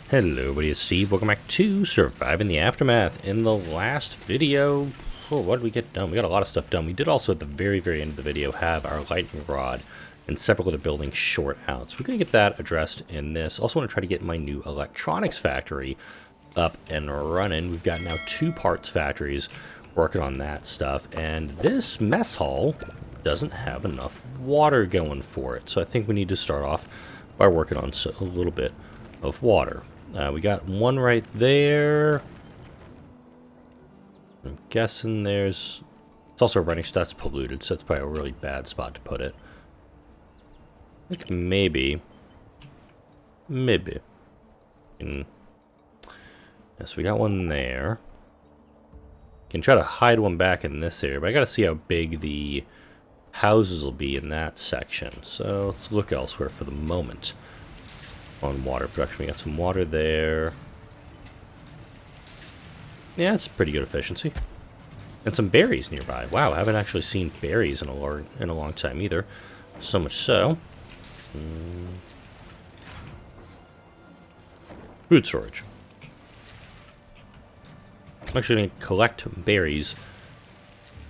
Hello everybody, it's Steve. Welcome back to Surviving the Aftermath. In the last video, what did we get done? We got a lot of stuff done. We did also at the very end of the video have our lightning rod and several of the buildings short out. So we're going to get that addressed in this. Also want to try to get my new electronics factory up and running. We've got now 2 parts factories working on that stuff. And this mess hall doesn't have enough water going for it. So I think we need to start off by working on a little bit of water. We got one right there. I'm guessing there's... It's also running, so that's polluted, so that's probably a really bad spot to put it. I think maybe. Yes, we got one there. Can try to hide one back in this area, but I gotta see how big the houses will be in that section. So let's look elsewhere for the moment. On water production, we got some water there. Yeah, it's pretty good efficiency. And some berries nearby. Wow, I haven't actually seen berries in a long time either. So much so. Food storage. I'm actually going to collect berries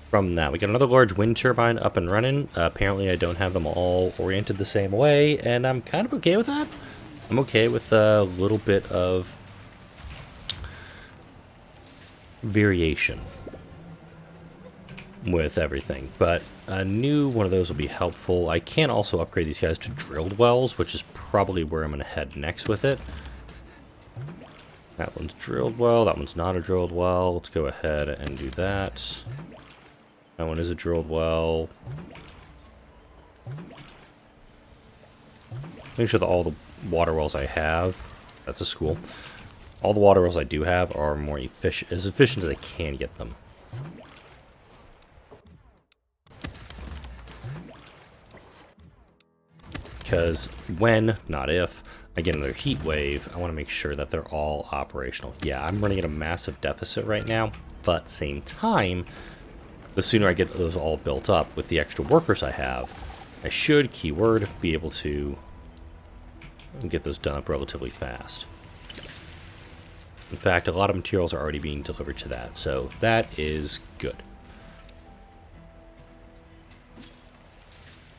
from that. We got another large wind turbine up and running. Apparently I don't have them all oriented the same way, and I'm kind of okay with that. I'm okay with a little bit of variation with everything, but a new one of those will be helpful. I can also upgrade these guys to drilled wells, which is probably where I'm going to head next with it. That one's drilled well, that one's not a drilled well. Let's go ahead and do that. That one is a drilled well. Make sure that all the water wells I have, that's a school. All the water wells I do have are more efficient, as efficient as I can get them. Because when, not if, I get another heat wave, I want to make sure that they're all operational. Yeah, I'm running at a massive deficit right now, but at the same time, the sooner I get those all built up with the extra workers I have, I should, keyword, be able to get those done up relatively fast. In fact, a lot of materials are already being delivered to that, so that is good.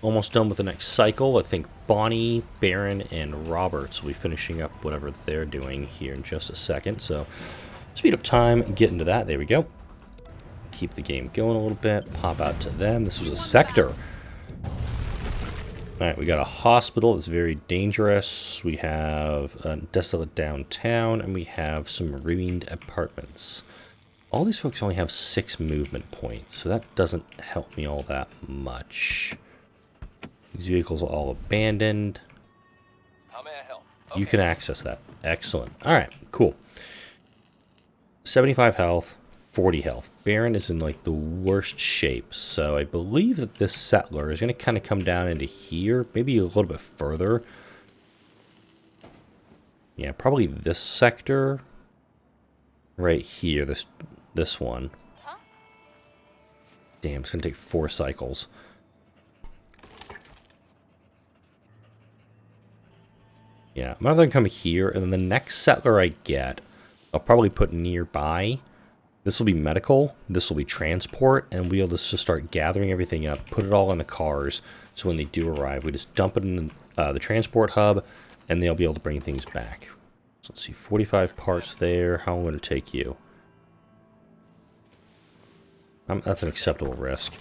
Almost done with the next cycle. I think Bonnie, Baron, and Roberts will be finishing up whatever they're doing here in just a second, so speed up time and get into that. There we go. Keep the game going a little bit. Pop out to them. This was a sector. Alright, we got a hospital that's very dangerous. We have a desolate downtown, and we have some ruined apartments. All these folks only have 6 movement points, so that doesn't help me all that much. These vehicles are all abandoned. How may I help? Okay. You can access that. Excellent. Alright, cool. 75 health. 40 health. Baron is in like the worst shape, so I believe that this settler is going to kind of come down into here, maybe a little bit further. Yeah, probably this sector right here. This one. Huh? Damn, it's going to take 4 cycles. Yeah, I'm going to come here, and then the next settler I get, I'll probably put nearby. This will be medical, this will be transport, and we'll just start gathering everything up, put it all in the cars, so when they do arrive, we just dump it in the transport hub, and they'll be able to bring things back. So let's see, 45 parts there. How long will it take you? That's an acceptable risk.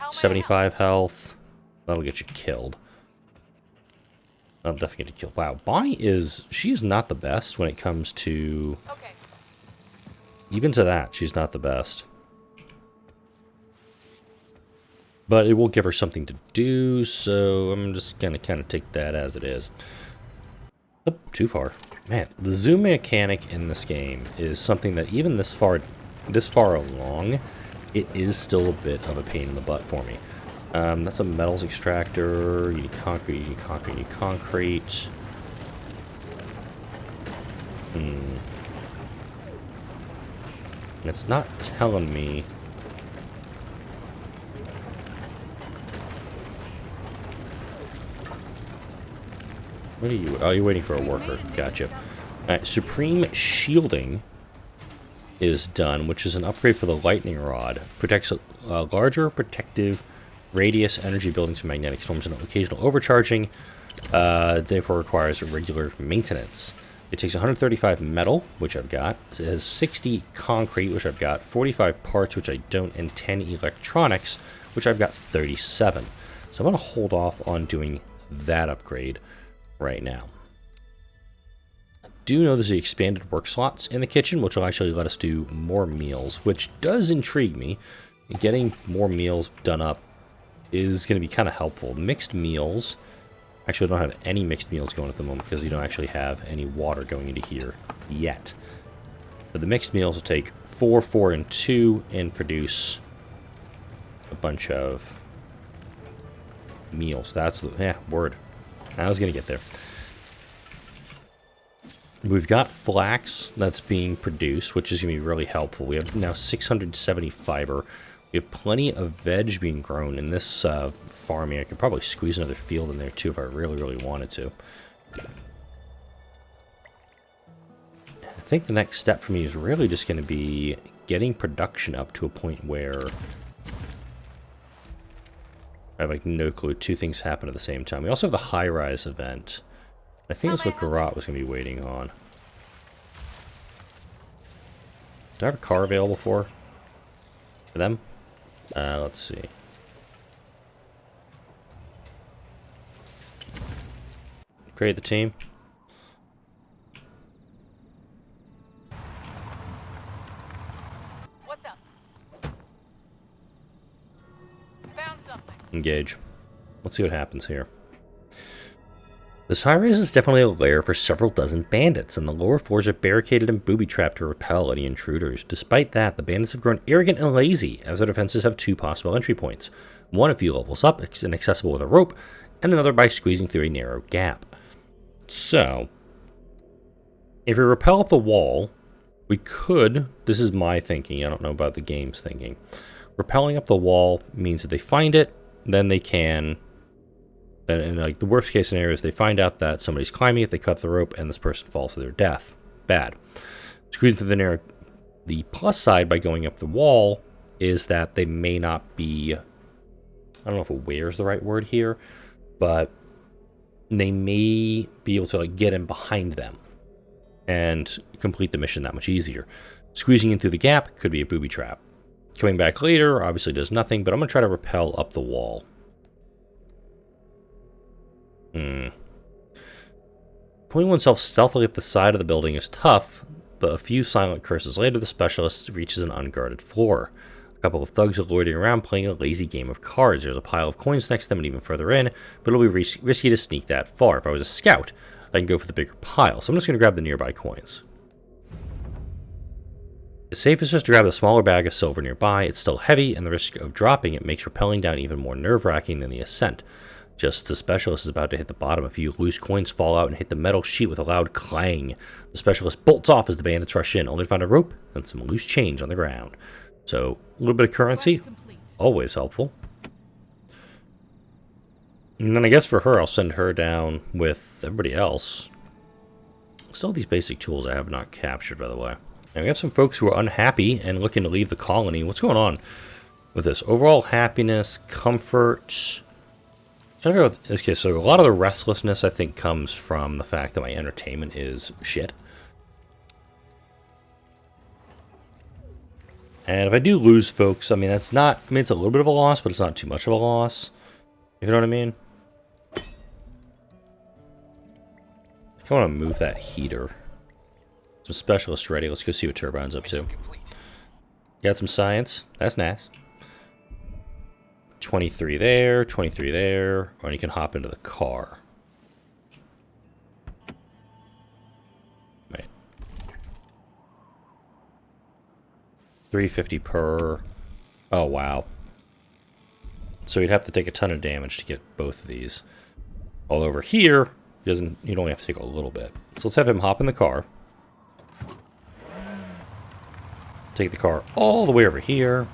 75 health. That'll get you killed. That'll definitely get you killed. Wow, Bonnie she is not the best when it comes to... Okay. Even to that, she's not the best. But it will give her something to do, so I'm just going to kind of take that as it is. Oh, too far. Man, the zoom mechanic in this game is something that even this far along, it is still a bit of a pain in the butt for me. That's a metals extractor. You need concrete, you need concrete, you need concrete. It's not telling me. What are you? Oh, you're waiting for a worker. Gotcha. Alright, Supreme Shielding is done, which is an upgrade for the lightning rod. Protects a larger protective radius, energy buildings from magnetic storms and occasional overcharging. Therefore requires regular maintenance. It takes 135 metal, which I've got. It has 60 concrete, which I've got. 45 parts, which I don't, and 10 electronics, which I've got 37. So I'm going to hold off on doing that upgrade right now. I do know there's the expanded work slots in the kitchen, which will actually let us do more meals, which does intrigue me. Getting more meals done up is going to be kind of helpful. Mixed meals. Actually, I don't have any mixed meals going at the moment because we don't actually have any water going into here yet. But the mixed meals will take 4, 4, and 2 and produce a bunch of meals. That's the word. I was going to get there. We've got flax that's being produced, which is going to be really helpful. We have now 670 fiber. We have plenty of veg being grown in this farming. I could probably squeeze another field in there too if I really, really wanted to. I think the next step for me is really just going to be getting production up to a point where I have like no clue. Two things happen at the same time. We also have the high-rise event. I think that's what Garot was going to be waiting on. Do I have a car available for them? Let's see. Create the team. What's up? Found something. Engage. Let's see what happens here. This high-rise is definitely a lair for several dozen bandits, and the lower floors are barricaded and booby-trapped to repel any intruders. Despite that, the bandits have grown arrogant and lazy, as their defenses have two possible entry points. One a few levels up, inaccessible with a rope, and another by squeezing through a narrow gap. So, if we rappel up the wall, we could, this is my thinking, I don't know about the game's thinking, rappelling up the wall means that they find it, then they can... And like the worst case scenario is they find out that somebody's climbing it, they cut the rope, and this person falls to their death. Bad. Squeezing through the narrow. The plus side by going up the wall is that they may not be, I don't know if aware is the right word here, but they may be able to like get in behind them and complete the mission that much easier. Squeezing in through the gap could be a booby trap. Coming back later obviously does nothing, but I'm going to try to rappel up the wall. Pulling oneself stealthily up the side of the building is tough, but a few silent curses later, the specialist reaches an unguarded floor. A couple of thugs are loitering around playing a lazy game of cards. There's a pile of coins next to them and even further in, but it'll be risky to sneak that far. If I was a scout, I can go for the bigger pile, so I'm just going to grab the nearby coins. The safest is to grab the smaller bag of silver nearby. It's still heavy, and the risk of dropping it makes rappelling down even more nerve-wracking than the ascent. Just as the specialist is about to hit the bottom, a few loose coins fall out and hit the metal sheet with a loud clang. The specialist bolts off as the bandits rush in, only to find a rope and some loose change on the ground. So, a little bit of currency, always helpful. And then I guess for her, I'll send her down with everybody else. Still these basic tools I have not captured, by the way. And we have some folks who are unhappy and looking to leave the colony. What's going on with this? Overall happiness, comfort... Okay, so a lot of the restlessness, I think, comes from the fact that my entertainment is shit. And if I do lose folks, I mean, that's not... I mean, it's a little bit of a loss, but it's not too much of a loss. If you know what I mean? I want to move that heater. Some specialists ready. Let's go see what Turbine's up to. Got some science. That's nice. 23 there, 23 there, or you can hop into the car. Right. 350 per. Oh, wow. So you'd have to take a ton of damage to get both of these. All over here, you'd only have to take a little bit. So let's have him hop in the car. Take the car all the way over here.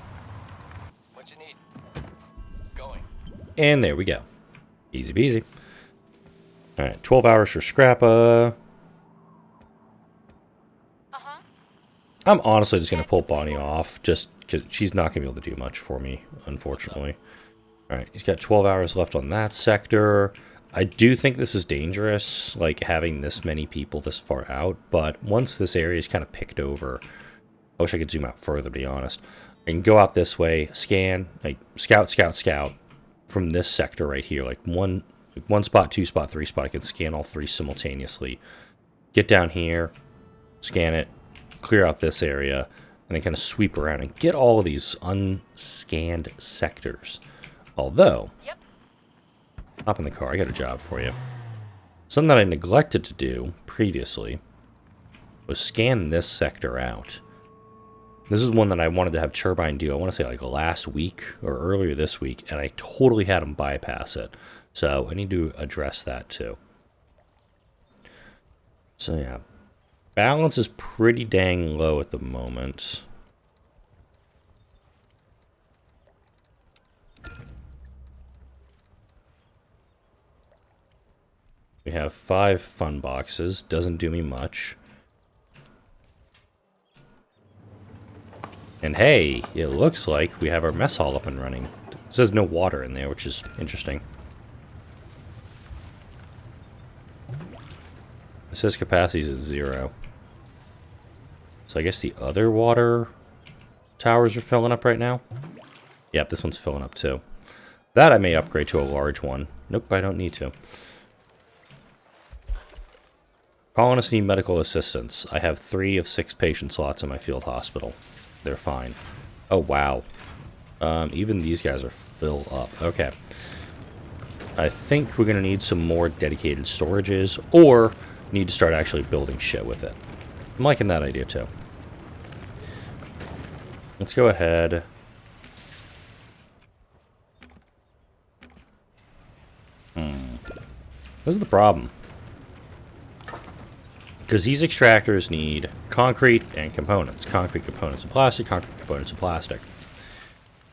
And there we go. Easy peasy. Alright, 12 hours for Scrappa. I'm honestly just going to pull Bonnie off, just because she's not going to be able to do much for me, unfortunately. Alright, he's got 12 hours left on that sector. I do think this is dangerous, like, having this many people this far out, but once this area is kind of picked over, I wish I could zoom out further, to be honest. I can go out this way, scan, like, scout, from this sector right here, like one spot, 2 spot, 3 spot. I can scan all 3 simultaneously. Get down here, scan it, clear out this area, and then kind of sweep around and get all of these unscanned sectors. Although, Yep. hop in the car, I got a job for you. Something that I neglected to do previously was scan this sector out. This is one that I wanted to have Turbine do, I want to say like last week or earlier this week, and I totally had him bypass it. So I need to address that too. So yeah, balance is pretty dang low at the moment. We have 5 fun boxes, doesn't do me much. And hey, it looks like we have our mess hall up and running. It says no water in there, which is interesting. It says capacity is at 0. So I guess the other water towers are filling up right now. Yep, this one's filling up too. That I may upgrade to a large one. Nope, I don't need to. Colonists need medical assistance. I have 3 of 6 patient slots in my field hospital. They're fine. Oh, wow. Even these guys are filled up. Okay. I think we're going to need some more dedicated storages, or need to start actually building shit with it. I'm liking that idea, too. Let's go ahead. This is the problem. Because these extractors need concrete and components. Concrete components of plastic, concrete components of plastic.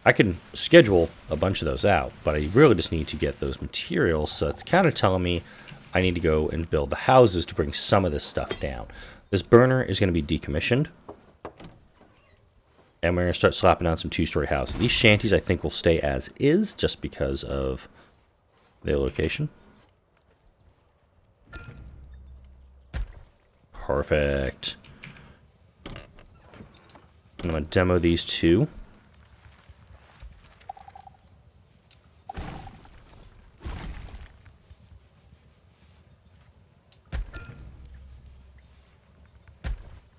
I can schedule a bunch of those out, but I really just need to get those materials, so it's kind of telling me I need to go and build the houses to bring some of this stuff down. This burner is going to be decommissioned. And we're going to start slapping down some 2-story houses. These shanties, I think, will stay as is, just because of their location. Perfect. I'm going to demo these 2.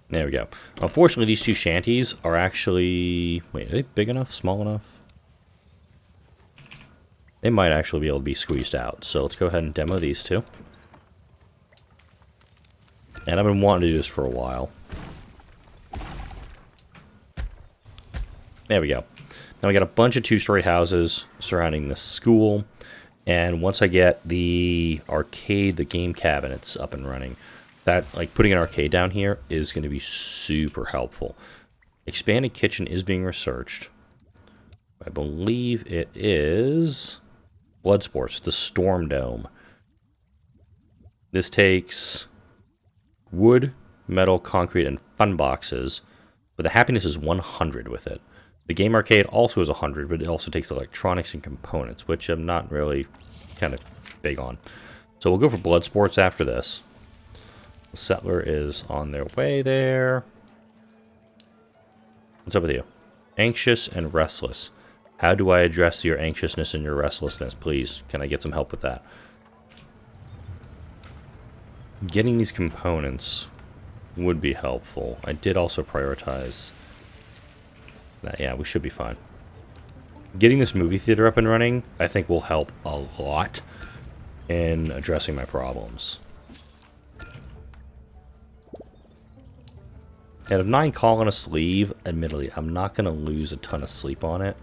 There we go. Unfortunately, these 2 shanties are actually... Wait, are they big enough? Small enough? They might actually be able to be squeezed out. So let's go ahead and demo these 2. And I've been wanting to do this for a while. There we go. Now we got a bunch of 2-story houses surrounding this school. And once I get the arcade, the game cabinets up and running, that, like, putting an arcade down here is going to be super helpful. Expanded kitchen is being researched. I believe it is Bloodsports, the Storm Dome. This takes wood, metal, concrete, and fun boxes, but the happiness is 100 with it. The game arcade also is 100, but it also takes electronics and components, which I'm not really kind of big on. So we'll go for Bloodsports after this. The settler is on their way there. What's up with you? Anxious and restless. How do I address your anxiousness and your restlessness, please? Can I get some help with that? Getting these components would be helpful. I did also prioritize that. Yeah, we should be fine. Getting this movie theater up and running, I think, will help a lot in addressing my problems. And if 9 colonists leave, admittedly, I'm not going to lose a ton of sleep on it.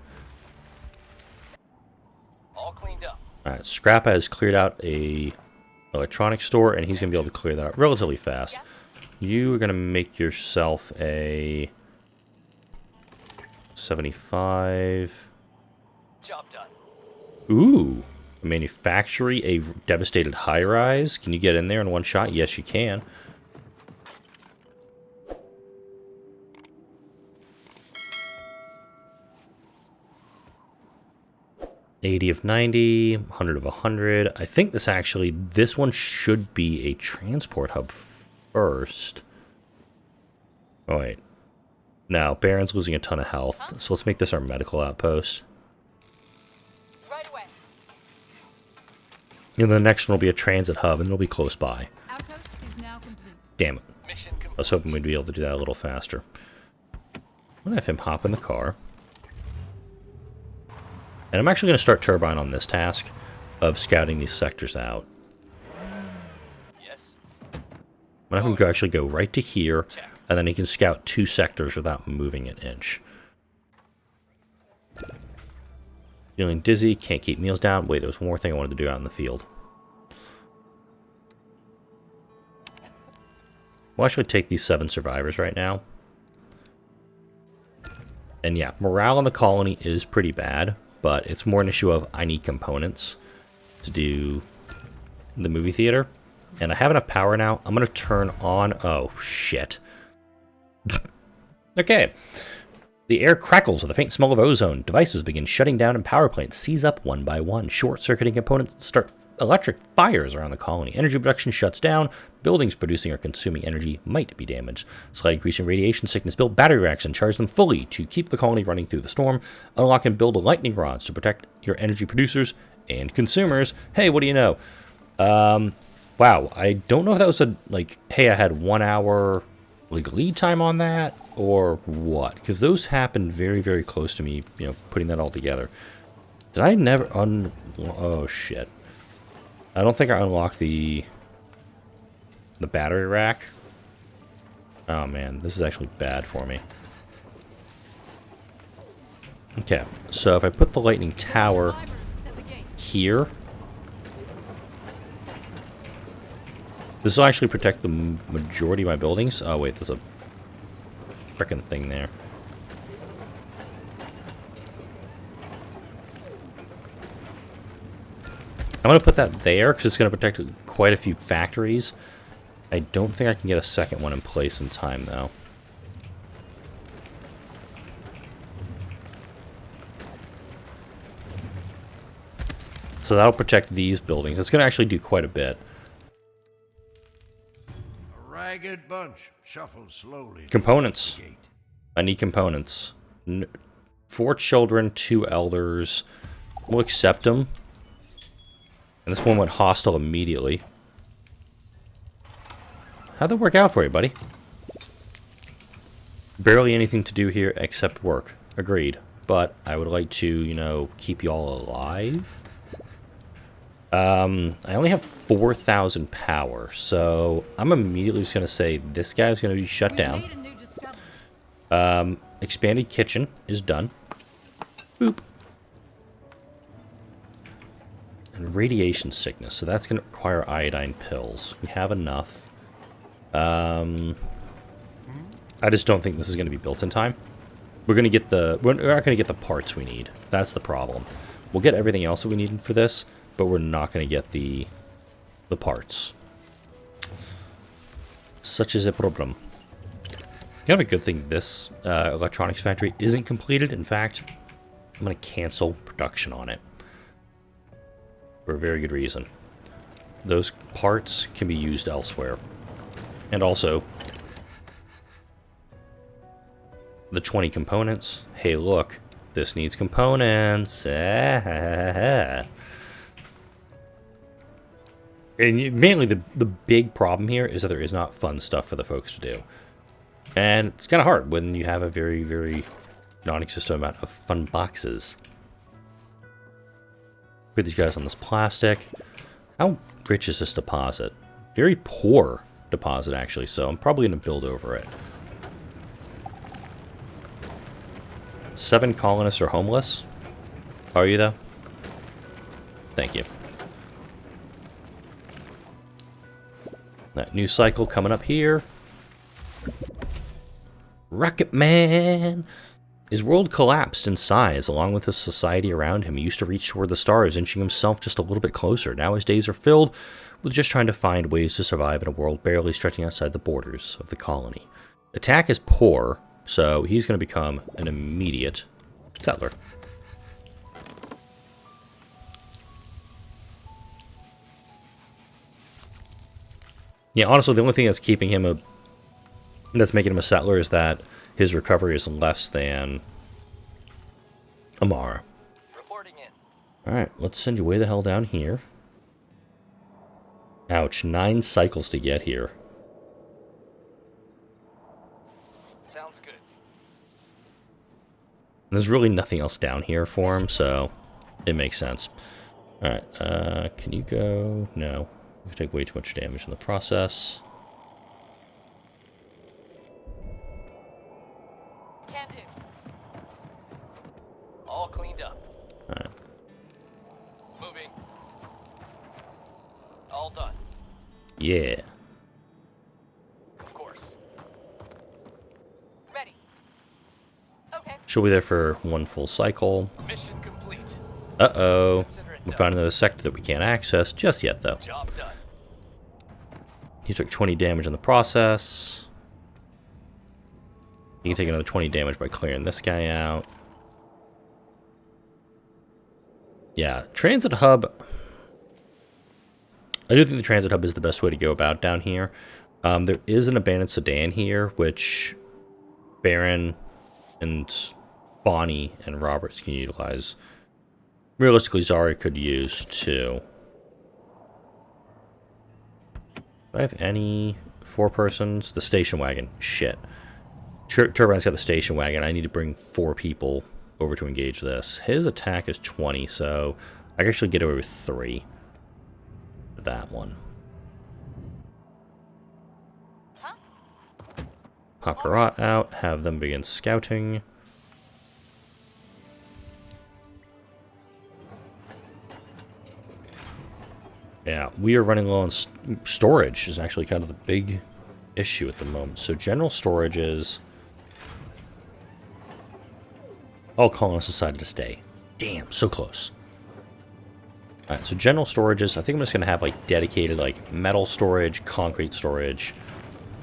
All cleaned up. Alright, Scrappa has cleared out a electronics store, and he's going to be able to clear that out relatively fast. Yes. You are going to make yourself a 75. Job done. Ooh, manufacturing a devastated high-rise. Can you get in there in one shot? Yes, you can. 80 of 90, 100 of 100. I think this one should be a transport hub first. Oh, wait. No, Baron's losing a ton of health, so let's make this our medical outpost. Right away. And the next one will be a transit hub, and it'll be close by. Outpost is now complete. Damn it. Mission complete. I was hoping we'd be able to do that a little faster. I'm going to have him hop in the car. And I'm actually going to start Turbine on this task of scouting these sectors out. Yes. I'm going to actually go right to here, Check. and then he can scout 2 sectors without moving an inch. Feeling dizzy, can't keep meals down. Wait, there was one more thing I wanted to do out in the field. We'll actually take these 7 survivors right now. And yeah, morale in the colony is pretty bad, but it's more an issue of I need components to do the movie theater. And I have enough power now. I'm going to turn on... Oh, shit. Okay. The air crackles with a faint smell of ozone. Devices begin shutting down and power plants seize up one by one. Short-circuiting components start electric fires around the colony. Energy production shuts down. Buildings producing or consuming energy might be damaged. Slight increase in radiation sickness. Build battery racks and charge them fully to keep the colony running through the storm. Unlock and build lightning rods to protect your energy producers and consumers. Hey, what do you know? Wow, I don't know if that was hey, I had 1 hour lead time on that or what, because those happened very, very close to me, putting that all together. Did I never oh shit. I don't think I unlocked the battery rack. Oh man, this is actually bad for me. Okay, so if I put the lightning tower here, this will actually protect the majority of my buildings. Oh wait, there's a frickin' thing there. I'm going to put that there because it's going to protect quite a few factories. I don't think I can get a second one in place in time, though. So that'll protect these buildings. It's going to actually do quite a bit. A ragged bunch shuffles slowly. Components. I need components. 4 children, 2 elders. We'll accept them. And this one went hostile immediately. How'd that work out for you, buddy? Barely anything to do here except work. Agreed. But I would like to, keep y'all alive. I only have 4,000 power, so I'm immediately just going to say this guy's going to be shut down. Expanded kitchen is done. Boop. And radiation sickness, so that's going to require iodine pills. We have enough. I just don't think this is going to be built in time. We're not going to get the parts we need. That's the problem. We'll get everything else that we need for this, but we're not going to get the parts. Such is a problem. Kind of a good thing this electronics factory isn't completed. In fact, I'm going to cancel production on it. For a very good reason. Those parts can be used elsewhere. And also, the 20 components. Hey, look, this needs components. And mainly, the big problem here is that there is not fun stuff for the folks to do. And it's kind of hard when you have a very, very non-existent amount of fun boxes. Put these guys on this plastic. How rich is this deposit? Very poor deposit, actually, so I'm probably going to build over it. 7 colonists are homeless. Are you, though? Thank you. That new cycle coming up here. Rocket Man! His world collapsed in size, along with the society around him. He used to reach toward the stars, inching himself just a little bit closer. Now his days are filled with just trying to find ways to survive in a world barely stretching outside the borders of the colony. Attack is poor, so he's going to become an immediate settler. Yeah, honestly, the only thing that's keeping him that's making him a settler is that his recovery is less than Amara. Reporting in. Alright, let's send you way the hell down here. Ouch, 9 cycles to get here. Sounds good. There's really nothing else down here for him, so it makes sense. Alright, can you go? No. You take way too much damage in the process. Can do. All cleaned up. Alright. Moving. All done. Yeah. Of course. Ready. Okay. She'll be there for 1 full cycle. Mission complete. Uh-oh. Consider it We done. found another sector that we can't access just yet, though. Job done. He took 20 damage in the process. He can take another 20 damage by clearing this guy out. Yeah, transit hub. I do think the transit hub is the best way to go about down here. There is an abandoned sedan here, which Baron and Bonnie and Roberts can utilize. Realistically, Zari could use too. Do I have any 4 persons? The station wagon. Shit. Turbine's got the station wagon. I need to bring 4 people over to engage this. His attack is 20, so I can actually get away with 3. That one. Huh? Pop Karat out. Have them begin scouting. Yeah, we are running low on storage is actually kind of the big issue at the moment. So general storage is... All colonists decided to stay. Damn, so close. Alright, so general storages, I think I'm just going to have like dedicated like metal storage, concrete storage,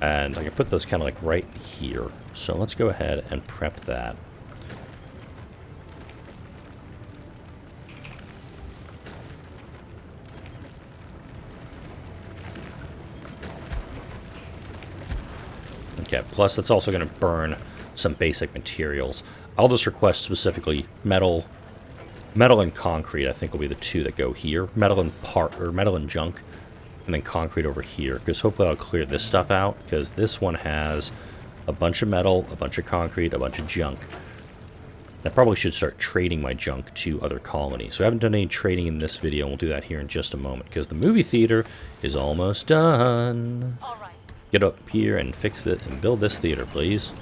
and I can put those kind of like right here. So let's go ahead and prep that. Okay, plus that's also going to burn some basic materials. I'll just request specifically metal and concrete. I think will be the 2 that go here. Metal and junk, and then concrete over here. Because hopefully I'll clear this stuff out. Because this one has a bunch of metal, a bunch of concrete, a bunch of junk. I probably should start trading my junk to other colonies. So I haven't done any trading in this video, and we'll do that here in just a moment. Because the movie theater is almost done. All right. Get up here and fix it and build this theater, please.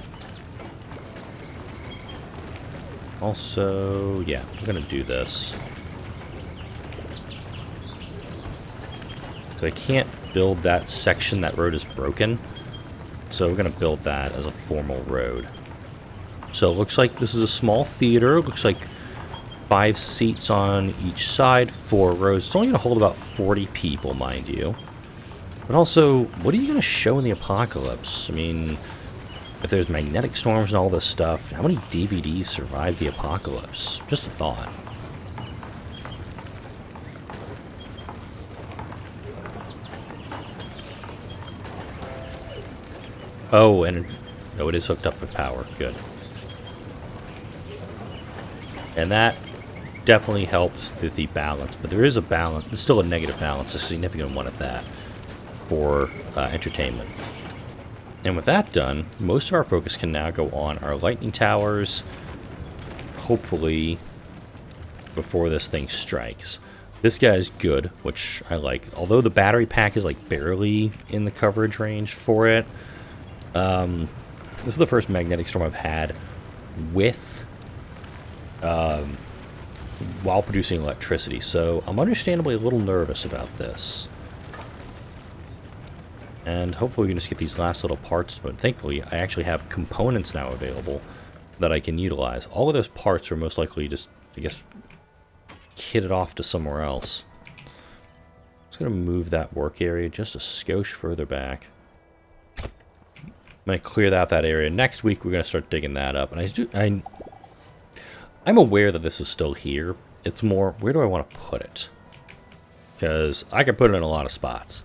Also, yeah, I'm gonna do this. So I can't build that section, that road is broken. So we're gonna build that as a formal road. So it looks like this is a small theater. It looks like 5 seats on each side, 4 rows. It's only gonna hold about 40 people, mind you. But also, what are you going to show in the apocalypse? I mean, if there's magnetic storms and all this stuff, how many DVDs survive the apocalypse? Just a thought. Oh, and it is hooked up with power. Good. And that definitely helps with the balance, but there is a balance. It's still a negative balance, a significant one at that, for entertainment. And with that done, most of our focus can now go on our lightning towers, hopefully before this thing strikes. This guy is good, which I like. Although the battery pack is like barely in the coverage range for it. This is the first magnetic storm I've had with while producing electricity, so I'm understandably a little nervous about this. And hopefully we can just get these last little parts, but thankfully I actually have components now available that I can utilize. All of those parts are most likely just, I guess, kitted off to somewhere else. I'm just going to move that work area just a skosh further back. I'm going to clear out that area. Next week we're going to start digging that up. And I'm aware that this is still here. It's more, where do I want to put it? Because I can put it in a lot of spots.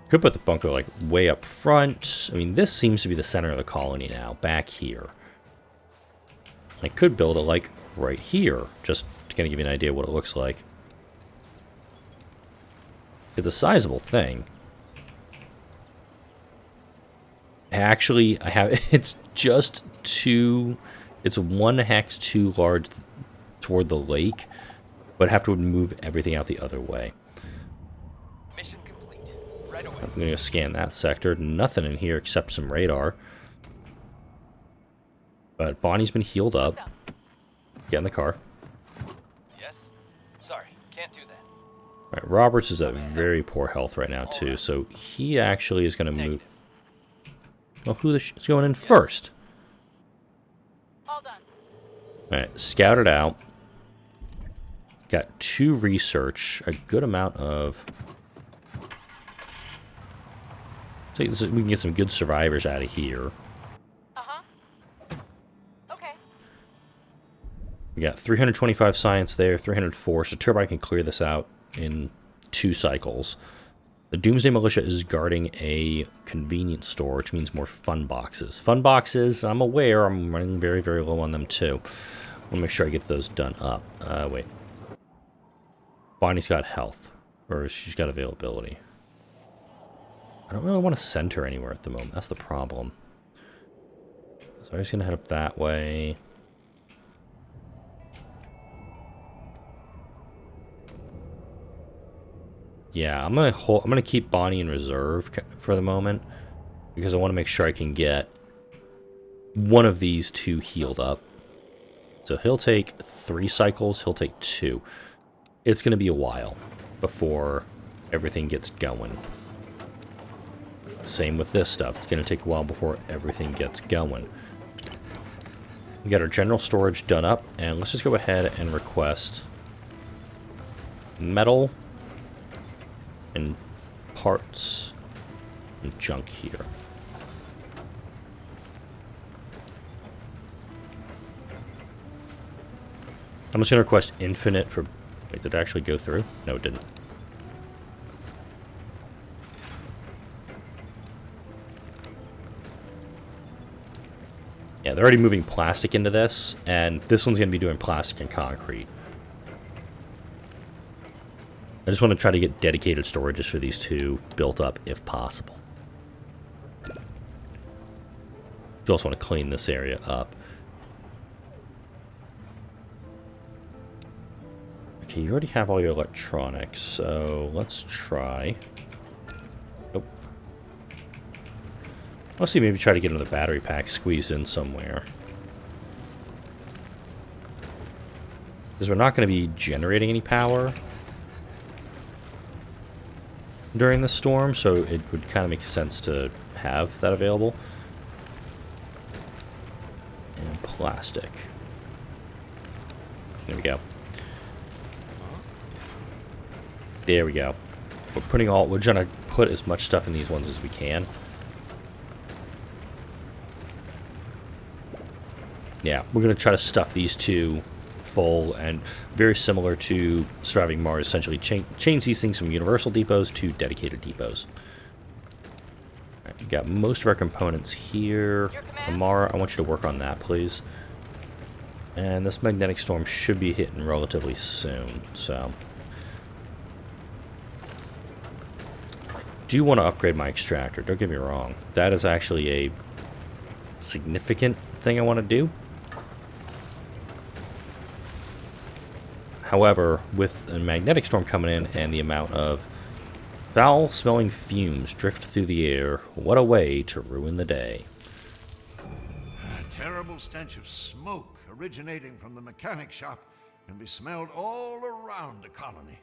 Could put the bunker, like, way up front. I mean, this seems to be the center of the colony now, back here. I could build it, like, right here, just to kind of give you an idea of what it looks like. It's a sizable thing. Actually, I have... It's just too... It's 1 hex too large toward the lake, but I have to move everything out the other way. Mission complete. Right away. I'm going to scan that sector. Nothing in here except some radar. But Bonnie's been healed up. What's up? Get in the car. Yes? Sorry, can't do that. All right, Roberts is at very poor health right now, too, so he actually is going to move... Well, who is going in first? All done. All right, scout it out. Got 2 research, a good amount of... So we can get some good survivors out of here. Uh-huh. Okay. We got 325 science there, 304, so Turbine can clear this out in 2 cycles. The Doomsday Militia is guarding a convenience store, which means more fun boxes. Fun boxes, I'm aware, I'm running very, very low on them too. I'll make sure I get those done up. Wait. Bonnie's got health, or she's got availability. I don't really want to send her anywhere at the moment, that's the problem. So I'm just going to head up that way. Yeah, I'm gonna keep Bonnie in reserve for the moment because I want to make sure I can get one of these 2 healed up. So he'll take 3 cycles, he'll take 2. It's gonna be a while before everything gets going. Same with this stuff. It's gonna take a while before everything gets going. We got our general storage done up, and let's just go ahead and request metal and parts and junk here. I'm just going to request infinite for... Wait, did it actually go through? No, it didn't. Yeah, they're already moving plastic into this, and this one's going to be doing plastic and concrete. I just want to try to get dedicated storages for these 2 built up if possible. You also want to clean this area up. Okay, you already have all your electronics, so let's try... Nope. Let's see, maybe try to get another battery pack squeezed in somewhere. Because we're not going to be generating any power during the storm, so it would kind of make sense to have that available. And plastic. There we go. There we go. We're trying to put as much stuff in these ones as we can. Yeah, we're going to try to stuff these 2 full, and very similar to Surviving Mars, essentially change these things from universal depots to dedicated depots. All right, we got most of our components here. Amara, I want you to work on that, please. And this magnetic storm should be hitting relatively soon, so... I do want to upgrade my extractor, don't get me wrong. That is actually a significant thing I want to do. However, with a magnetic storm coming in and the amount of foul-smelling fumes drift through the air, what a way to ruin the day. A terrible stench of smoke originating from the mechanic shop can be smelled all around the colony.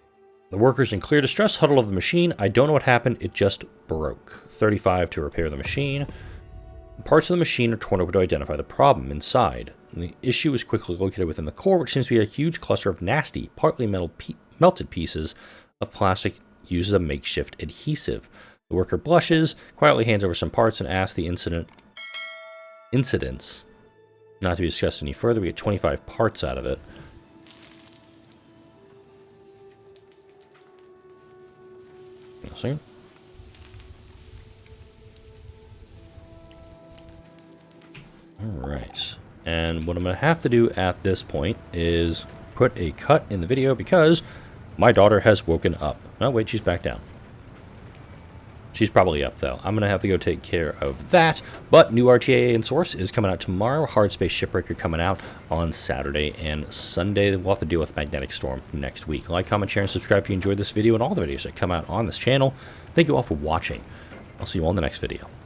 The workers in clear distress huddle of the machine. I don't know what happened, it just broke. 35 to repair the machine. Parts of the machine are torn open to identify the problem inside. And the issue is quickly located within the core, which seems to be a huge cluster of nasty, partly melted pieces of plastic used as a makeshift adhesive. The worker blushes, quietly hands over some parts, and asks the incidents not to be discussed any further. We get 25 parts out of it. Hang on a second. And what I'm going to have to do at this point is put a cut in the video because my daughter has woken up. Oh, wait, she's back down. She's probably up, though. I'm going to have to go take care of that. But new RTA and Source is coming out tomorrow. Hard Space Shipbreaker coming out on Saturday and Sunday. We'll have to deal with Magnetic Storm next week. Like, comment, share, and subscribe if you enjoyed this video and all the videos that come out on this channel. Thank you all for watching. I'll see you all in the next video.